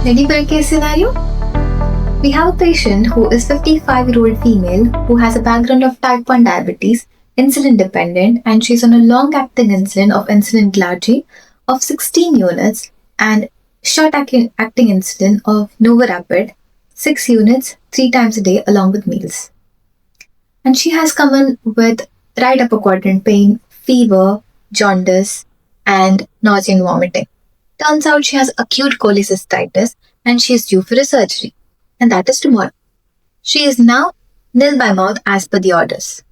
Ready for a case scenario? We have a patient who is 55-year-old female who has a background of type 1 diabetes, insulin dependent, and she's on a long-acting insulin of insulin glargine of 16 units and short-acting insulin of Novorapid 6 units 3 times a day along with meals. And she has come in with right upper quadrant pain, fever, jaundice, and nausea and vomiting. Turns out she has acute cholecystitis and she is due for a surgery. And that is tomorrow. She is now nil by mouth as per the orders.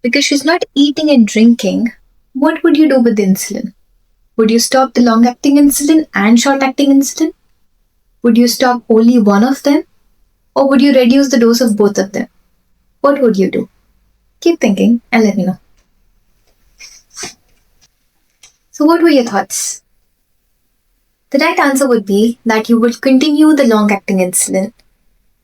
Because she's not eating and drinking, what would you do with the insulin? Would you stop the long-acting insulin and short-acting insulin? Would you stop only one of them? Or would you reduce the dose of both of them? What would you do? Keep thinking and let me know. So what were your thoughts? The right answer would be that you would continue the long-acting insulin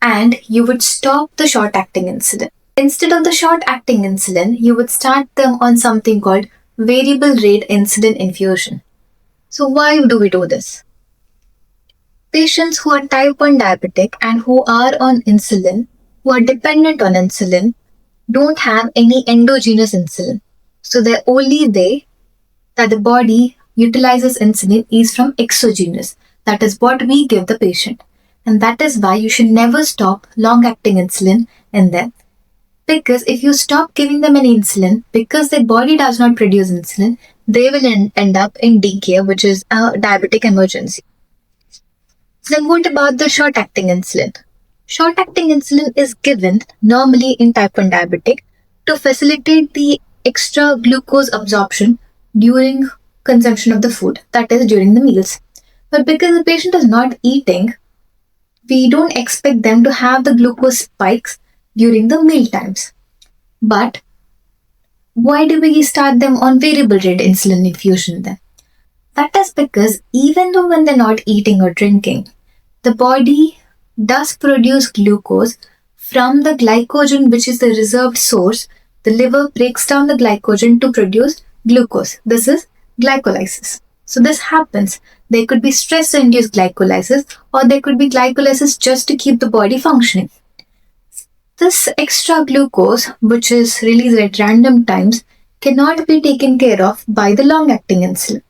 and you would stop the short-acting insulin. Instead of the short-acting insulin, you would start them on something called variable rate insulin infusion. So why do we do this? Patients who are type 1 diabetic and who are on insulin, who are dependent on insulin, don't have any endogenous insulin. So the only way that the body utilizes insulin is from exogenous. That is what we give the patient. And that is why you should never stop long-acting insulin in them. Because if you stop giving them any insulin, because their body does not produce insulin, they will end up in DKA, which is a diabetic emergency. Then what about the short-acting insulin? Short-acting insulin is given normally in type 1 diabetic to facilitate the extra glucose absorption during consumption of the food, that is during the meals. But because the patient is not eating, we don't expect them to have the glucose spikes during the meal times. But why do we start them on variable rate insulin infusion then? That is because even though when they're not eating or drinking, the body does produce glucose from the glycogen, which is the reserved source. The liver breaks down the glycogen to produce glucose. This is glycolysis. So this happens. There could be stress-induced glycolysis or there could be glycolysis just to keep the body functioning. This extra glucose, which is released at random times, cannot be taken care of by the long-acting insulin.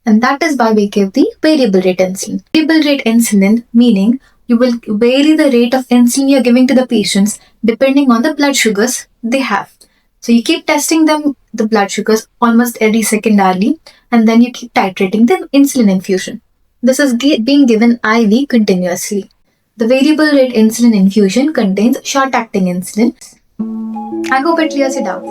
And that is why we give the variable rate insulin. Variable rate insulin meaning you will vary the rate of insulin you're giving to the patients depending on the blood sugars they have. So you keep testing them, the blood sugars, almost every second hourly, and then you keep titrating the insulin infusion. This is being given IV continuously. The variable rate insulin infusion contains short-acting insulin. I hope it clears it out.